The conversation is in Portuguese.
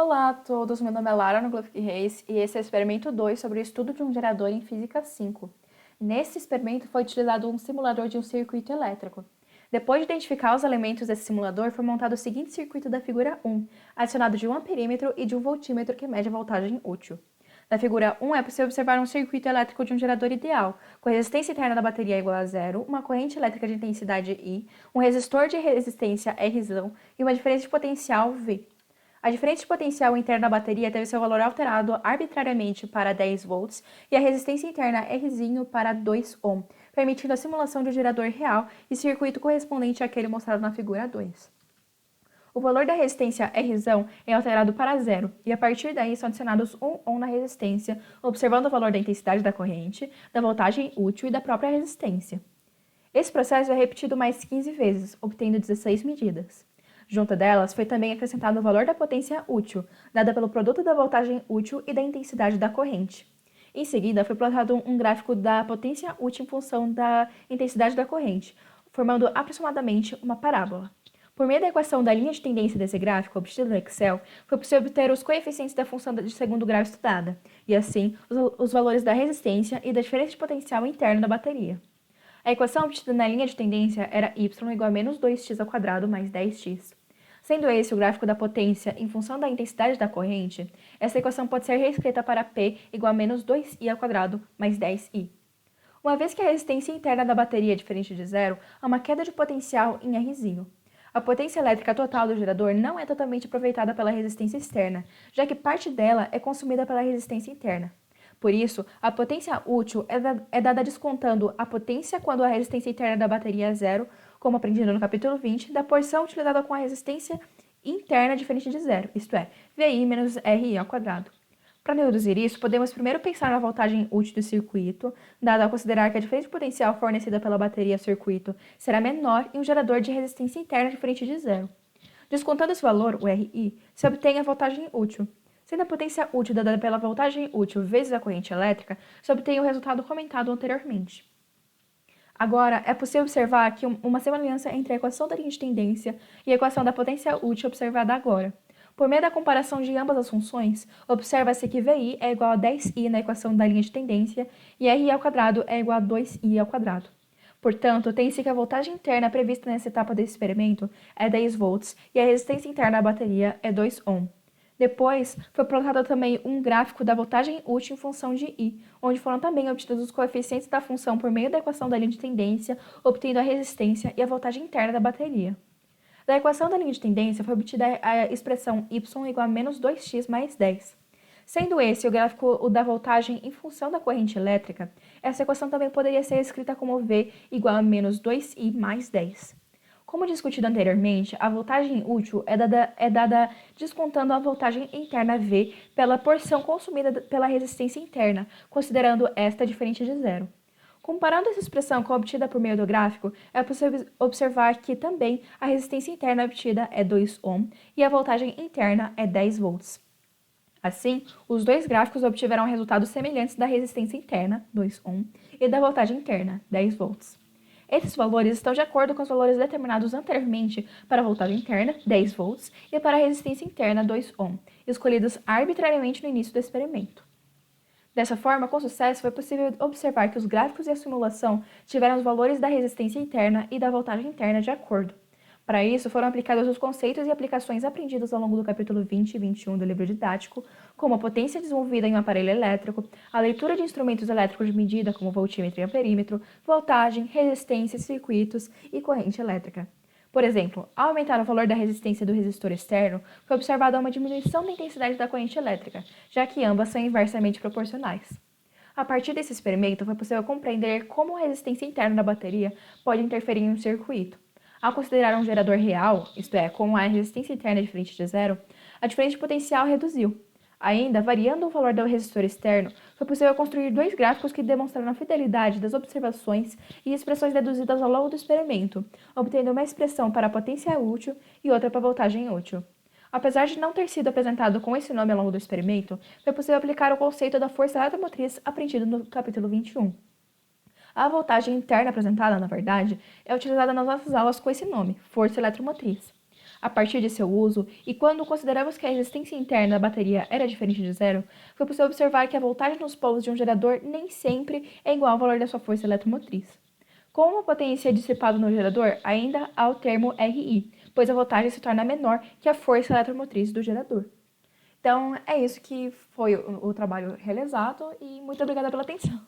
Olá a todos, meu nome é Lara Noglovic Reis e esse é o experimento 2 sobre o estudo de um gerador em Física 5. Nesse experimento foi utilizado um simulador de um circuito elétrico. Depois de identificar os elementos desse simulador, foi montado o seguinte circuito da figura 1, adicionado de um amperímetro e de um voltímetro que mede a voltagem útil. Na figura 1 é possível observar um circuito elétrico de um gerador ideal, com a resistência interna da bateria igual a zero, uma corrente elétrica de intensidade I, um resistor de resistência R e uma diferença de potencial V. A diferença de potencial interna da bateria teve seu valor alterado arbitrariamente para 10 volts e a resistência interna R para 2 ohm, permitindo a simulação de um gerador real e circuito correspondente àquele mostrado na figura 2. O valor da resistência R é alterado para zero, e a partir daí são adicionados 1 ohm na resistência, observando o valor da intensidade da corrente, da voltagem útil e da própria resistência. Esse processo é repetido mais 15 vezes, obtendo 16 medidas. Junto delas, foi também acrescentado o valor da potência útil, dada pelo produto da voltagem útil e da intensidade da corrente. Em seguida, foi plotado um gráfico da potência útil em função da intensidade da corrente, formando aproximadamente uma parábola. Por meio da equação da linha de tendência desse gráfico, obtida no Excel, foi possível obter os coeficientes da função de segundo grau estudada, e assim, os valores da resistência e da diferença de potencial interno da bateria. A equação obtida na linha de tendência era y igual a menos 2x² mais 10x. Sendo esse o gráfico da potência em função da intensidade da corrente, essa equação pode ser reescrita para P igual a menos 2i² mais 10i. Uma vez que a resistência interna da bateria é diferente de zero, há uma queda de potencial em R. A potência elétrica total do gerador não é totalmente aproveitada pela resistência externa, já que parte dela é consumida pela resistência interna. Por isso, a potência útil é dada descontando a potência quando a resistência interna da bateria é zero, como aprendido no capítulo 20, da porção utilizada com a resistência interna diferente de zero, isto é, VI menos RI ao quadrado. Para reduzir isso, podemos primeiro pensar na voltagem útil do circuito, dado a considerar que a diferença de potencial fornecida pela bateria ao circuito será menor em um gerador de resistência interna diferente de zero. Descontando esse valor, o RI, se obtém a voltagem útil. Sendo a potência útil dada pela voltagem útil vezes a corrente elétrica, se obtém o resultado comentado anteriormente. Agora, é possível observar aqui uma semelhança entre a equação da linha de tendência e a equação da potência útil observada agora. Por meio da comparação de ambas as funções, observa-se que VI é igual a 10i na equação da linha de tendência e RI ao quadrado é igual a 2i ao quadrado. Portanto, tem-se que a voltagem interna prevista nessa etapa desse experimento é 10 volts e a resistência interna da bateria é 2 ohm. Depois, foi plotado também um gráfico da voltagem útil em função de I, onde foram também obtidos os coeficientes da função por meio da equação da linha de tendência, obtendo a resistência e a voltagem interna da bateria. Da equação da linha de tendência foi obtida a expressão y igual a menos 2x mais 10. Sendo esse o gráfico da voltagem em função da corrente elétrica, essa equação também poderia ser escrita como V igual a menos 2i mais 10. Como discutido anteriormente, a voltagem útil é dada descontando a voltagem interna V pela porção consumida pela resistência interna, considerando esta diferente de zero. Comparando essa expressão com a obtida por meio do gráfico, é possível observar que também a resistência interna obtida é 2 ohm e a voltagem interna é 10 volts. Assim, os dois gráficos obtiveram resultados semelhantes da resistência interna, 2 ohm, e da voltagem interna, 10 volts. Esses valores estão de acordo com os valores determinados anteriormente para a voltagem interna, 10 volts, e para a resistência interna, 2 ohm, escolhidos arbitrariamente no início do experimento. Dessa forma, com sucesso, foi possível observar que os gráficos e a simulação tiveram os valores da resistência interna e da voltagem interna de acordo. Para isso, foram aplicados os conceitos e aplicações aprendidos ao longo do capítulo 20 e 21 do livro didático, como a potência desenvolvida em um aparelho elétrico, a leitura de instrumentos elétricos de medida, como voltímetro e amperímetro, voltagem, resistência, circuitos e corrente elétrica. Por exemplo, ao aumentar o valor da resistência do resistor externo, foi observada uma diminuição da intensidade da corrente elétrica, já que ambas são inversamente proporcionais. A partir desse experimento, foi possível compreender como a resistência interna da bateria pode interferir em um circuito. Ao considerar um gerador real, isto é, com a resistência interna diferente de zero, a diferença de potencial reduziu. Ainda, variando o valor do resistor externo, foi possível construir dois gráficos que demonstraram a fidelidade das observações e expressões deduzidas ao longo do experimento, obtendo uma expressão para a potência útil e outra para a voltagem útil. Apesar de não ter sido apresentado com esse nome ao longo do experimento, foi possível aplicar o conceito da força eletromotriz aprendido no capítulo 21. A voltagem interna apresentada, na verdade, é utilizada nas nossas aulas com esse nome, força eletromotriz. A partir de seu uso, e quando consideramos que a resistência interna da bateria era diferente de zero, foi possível observar que a voltagem nos polos de um gerador nem sempre é igual ao valor da sua força eletromotriz. Como a potência é dissipada no gerador, ainda há o termo RI, pois a voltagem se torna menor que a força eletromotriz do gerador. Então, é isso que foi o trabalho realizado e muito obrigada pela atenção.